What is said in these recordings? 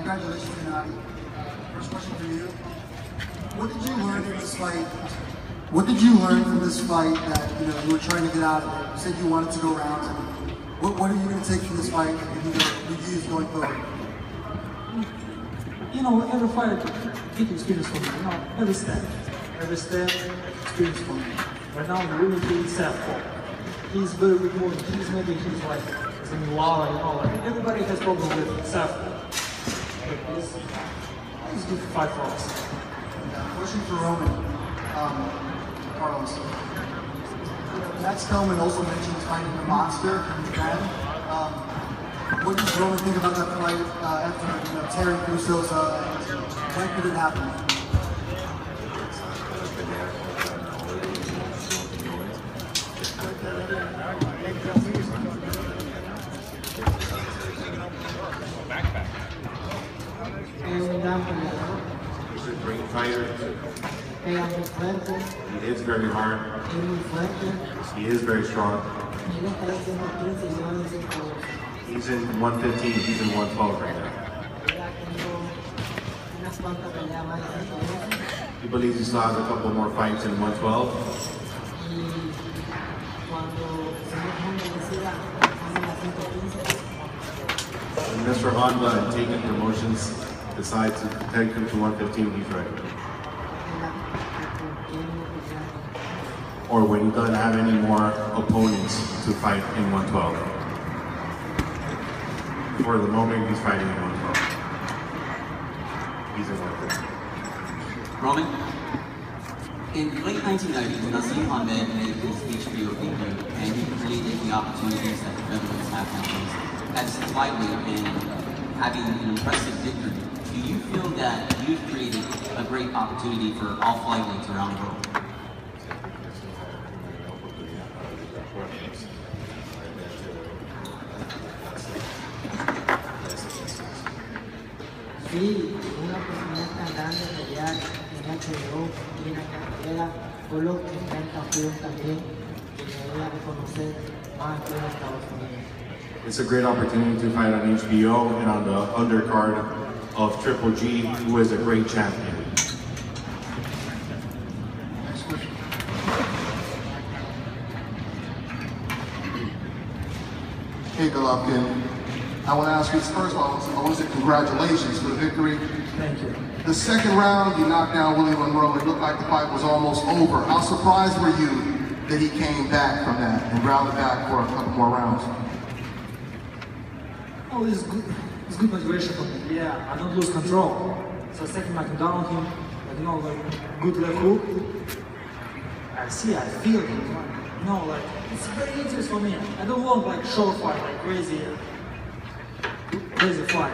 Congratulations, Gennady. First question for you. What did you learn from this fight? What did you learn from this fight that you were trying to get out of it? You said you wanted to go rounds. What are you going to take from this fight and reviews going forward? Every fight, big experience for me. Every step, experience for me. Right now, I'm really feeling self-fought. He's very good moving. He's in Lara, like everybody has problems with self-fought. But he's good fight for us. Question for Roman, Carlos. Matt Spellman also mentioned fighting the monster in Japan. What does Roman think about that fight after Terry Crusoe's when could it happen? He's a great fighter. He hits very hard. He is very strong. He's in 115, he's in 112 right now. He believes he still has a couple more fights in 112. When Mr. Honda and Taken Promotions decide to take him to 115, he's ready. Or when he doesn't have any more opponents to fight in 112. For the moment, he's fighting in 112. He's in 115. Roman, in late 1990s, Nassim Ahmed made his HBO debut, and he created the opportunities that the featherweights have nowadays. As flyweight and having an impressive victory, do you feel that you've created a great opportunity for all flyweights around the world? Sí, una oportunidad tan grande de pelear en HBO y en la carrera, Golovkin está en campeón también, que me voy a reconocer más que en Estados Unidos. It's a great opportunity to fight on HBO and on the undercard of Triple G, who is a great champion. Next question. Hey, Golovkin. I want to ask you this first of all, I want to say congratulations for the victory. Thank you. The second round, you knocked down Willie Monroe. It looked like the fight was almost over. How surprised were you that he came back from that and rounded back for a couple more rounds? Oh, it's good motivation for me. Yeah, I don't lose control. So second I can down him, good left hook. I feel it. It's very interesting for me. I don't want short fight, crazy fight.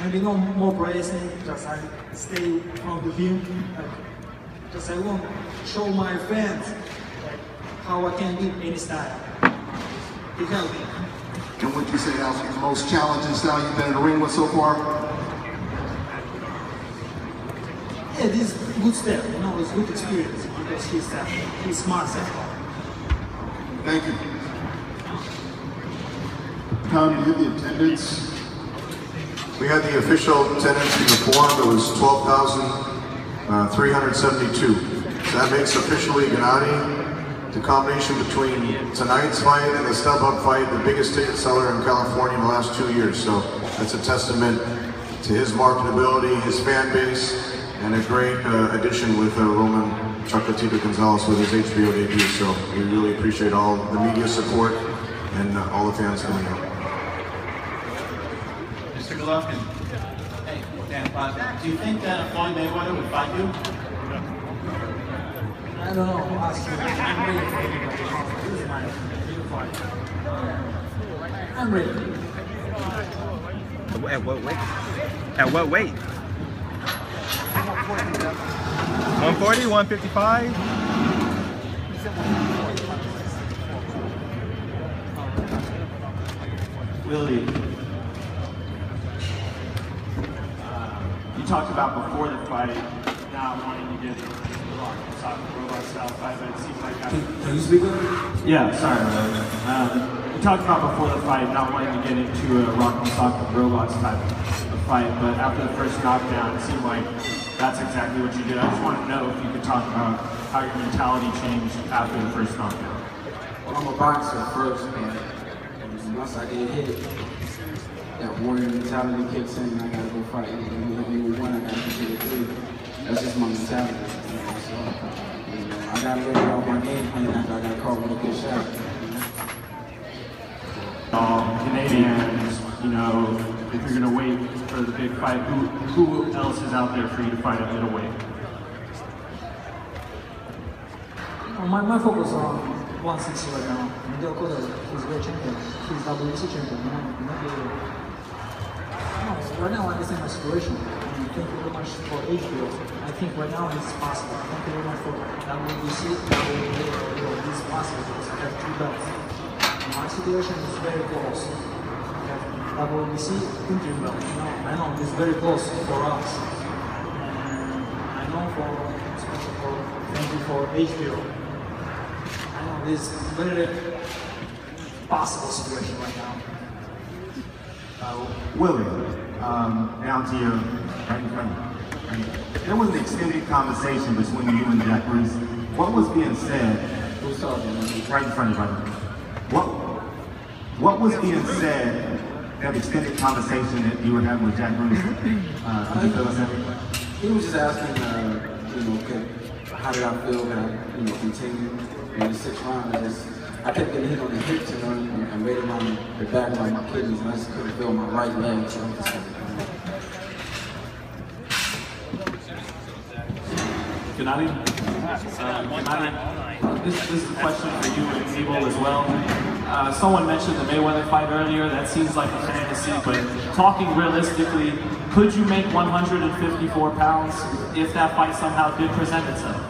Maybe no more pressing, just I stay in front of him. Just I want to show my fans how I can beat any style. It helped me. And would you say that was the most challenging style you've been in the ring with so far? Yeah, this is a good step, it's good experience because he's smart step. Thank you. Tom, do you have the attendance? We had the official attendance in the forum. It was 12,372. So that makes officially Gennady the combination between tonight's fight and the step-up fight, the biggest ticket seller in California in the last 2 years. So that's a testament to his marketability, his fan base, and a great addition with Roman Chocolatito Gonzalez with his HBO debut. So we really appreciate all the media support and all the fans coming out. Mr. Golovkin, hey, Dan, do you think that Floyd Mayweather would fight you? I don't know, ask you. I'm ready for it. This is my new fight. I'm ready. At what weight? At what weight? 140, 155? Willie, you talked about before the fight, not wanting to get robot style fight, but it seems like Can you speak up? Yeah, sorry. You talked about before the fight, not wanting to get into a rock and sock robot type of fight. fight, but after the first knockdown, it seemed like that's exactly what you did. I just want to know if you could talk about how your mentality changed after the first knockdown. Well, I'm a boxer first, but once I get hit, that warrior mentality kicks in, and I gotta go fight. And you hit me with one, I gotta get you with three. That's just my mentality. So, I gotta get it off my game plan after I got caught with a good shot. Canadians, you know, if you're gonna wait for the big fight, who else is out there for you to fight at middleweight? My focus on 160 right now. Miguel Cotto, he's world champion. He's WBC champion. Right now I understand my situation. Thank you very much for HBO. I think right now it's possible. Thank you very much for WBC. It's possible because I have 2 belts. My situation is very close. I have WBC Interim belt. I know it's very close for us. And I know especially thank you for HBO. I know this very possible situation right now. Willie, down to you, right in front of you. There was an extended conversation between you and Jack Bruce. What was being said? Who's talking? Right in front of you. What was being said, that extended conversation that you were having with Jack Bruce? Could you fill us in? He was just asking, you know, how did I feel that I, continue in the 6th round. I kept getting hit on the hips and right around the back of my kidneys, and I just couldn't feel my right leg. So I'm just Gennady? Gennady, this is a question for you and Abel as well. Someone mentioned the Mayweather fight earlier. That seems like a fantasy, but talking realistically, could you make 154 pounds if that fight somehow did present itself?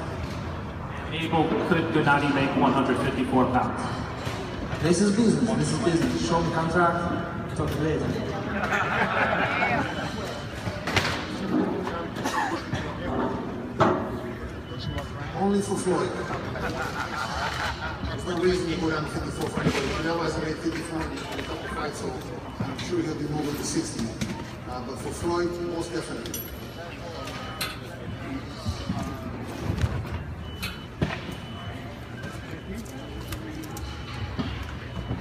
Abel, could Gennady make 154 pounds? This is business. This is business. Show me contract. Talk later. Only for Floyd. There's no reason to go down to 54 for anybody. Canelo hasn't made 54 in a couple of fights, so I'm sure he'll be moving to 60. But for Floyd, most definitely.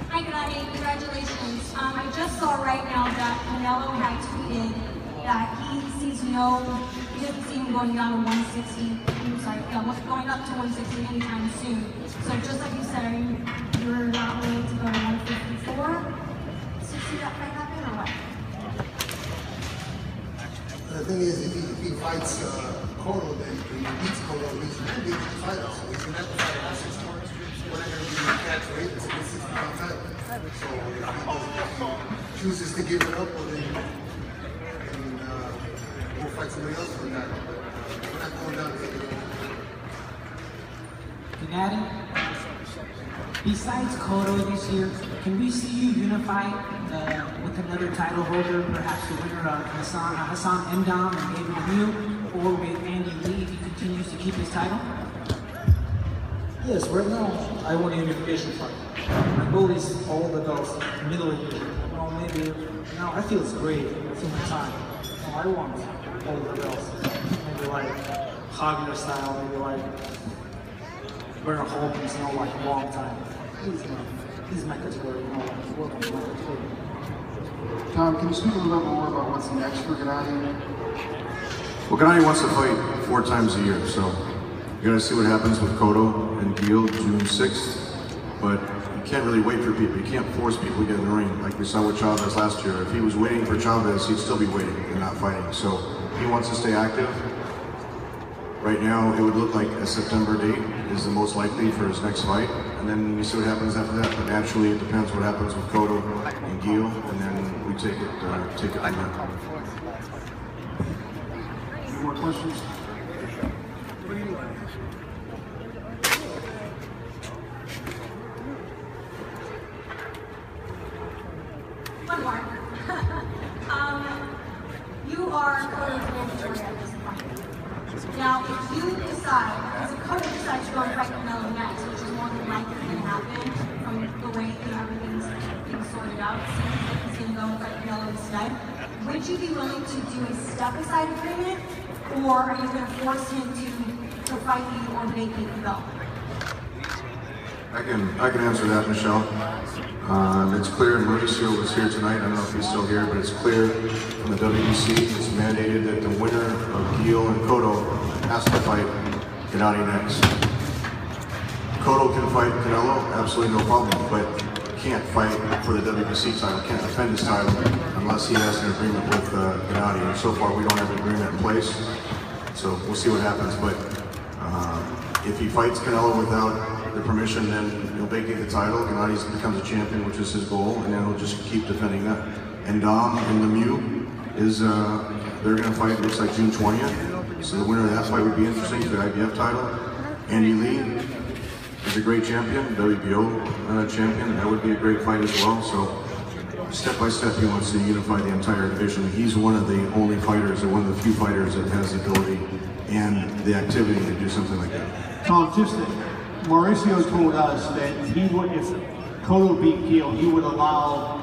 Hi, Gennady. Congratulations. I just saw right now that Canelo had tweeted that he doesn't see him going down to 160. Going up to 160 anytime soon. So just like you said, you're not willing to go to 154 to see that fight happen, or what? The thing is, if he fights Cotto, then he beats Cotto, he's going to beat the fighter. So he's going to have to fight at 164. We're not going to be catch weight, it's a 65 title. So if he chooses to give it up, well then we'll fight somebody else for that. We're not going down to 54. Gennady, besides Cotto this year, can we see you unify with another title holder, perhaps the winner of Hassan Endam and David Lemieux, or with Andy Lee if he continues to keep his title? Yes, right now I want a unification fight. My goal is all the belts, middleweight. I feel it's great. It's in my time. I want all the belts. Maybe like Hagler style, maybe like Bernard Hopkins, like a long time. He's my category, work on my category. Tom, can you speak a little bit more about what's next for Gennady? Well, Gennady wants to fight 4 times a year, so you gotta see what happens with Cotto and Gil June 6th. But you can't really wait for people. You can't force people to get in the ring. Like we saw with Chavez last year. If he was waiting for Chavez, he'd still be waiting and not fighting. So he wants to stay active. Right now, it would look like a September date is the most likely for his next fight. And then we see what happens after that. But naturally, it depends what happens with Cotto and Gil, and then we take it from there. Any more questions? One more. You are Cotto's mandatory at this point. Now, if you decide, as a Cotto decides to go and fight Canelo next, which is more than likely going to happen from the way everything's being sorted out, it seems like he's going to go and fight Canelo instead. would you be willing to do a step-aside agreement, or are you going to force him to fight you or vacate the belt? I can answer that, Michelle. It's clear, and Mauricio was here tonight, I don't know if he's still here, but it's clear from the WBC, it's mandated that the winner of Gil and Cotto has to fight Gennady next. Cotto can fight Canelo, absolutely no problem, but can't fight for the WBC title, can't defend his title unless he has an agreement with Gennady. And so far we don't have an agreement in place, so we'll see what happens. But if he fights Canelo without the permission, then he'll vacate the title. Gennady becomes a champion, which is his goal, and then he'll just keep defending that. And Dom and Lemieux is, they're going to fight, looks like June 20th. So the winner of that fight would be interesting for the IBF title. Andy Lee is a great champion, WBO champion. That would be a great fight as well. So step by step, he wants to unify the entire division. He's one of the only fighters, or one of the few fighters that has the ability and the activity to do something like that. Tom, just Mauricio told us that he would, if Cotto beat Gil, he would allow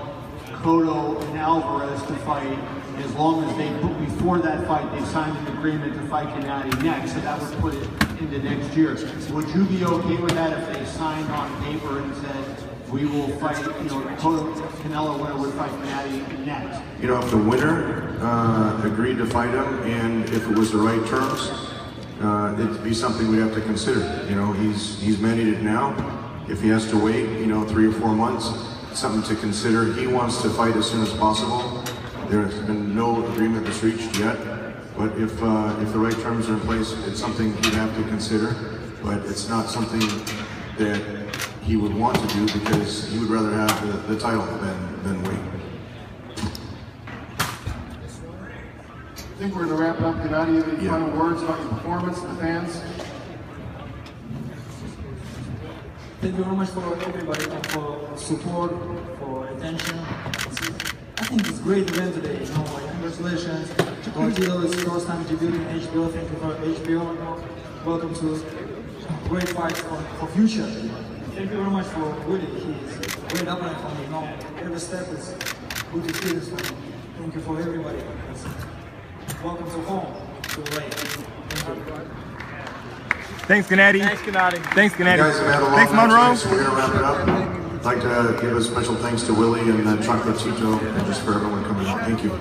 Cotto and Alvarez to fight as long as they, before that fight, they signed an agreement to fight Gennady next, so that would put it into next year. Would you be okay with that if they signed on paper and said, we will fight, Cotto, Canelo winner would fight Gennady next? If the winner agreed to fight him, and if it was the right terms, it'd be something we'd have to consider. He's mandated now. If he has to wait, 3 or 4 months, it's something to consider. He wants to fight as soon as possible. There has been no agreement that's reached yet, but if the right terms are in place, it's something he'd have to consider. But it's not something that he would want to do, because he would rather have the title than wait. I think we're going to wrap it up. Gennady, any final words about your performance to the fans? Thank you very much for everybody, and for support, for attention. I think it's a great event today. Congratulations. Tito is first time debuting in HBO. Thank you for HBO. Welcome to great fight for future. Thank you very much for Willie. He's a great opponent for me. Every step is good experience for me. Thank you for everybody. Welcome to home, to the way. Thank you. Thanks, Gennady. Thanks, Gennady. Thanks, Gennady. You guys have had a long Thanks, night Monroe. tonight, so we're going to wrap it up. I'd like to give a special thanks to Willie and Chocolate Tito, and just for everyone coming out. Thank you.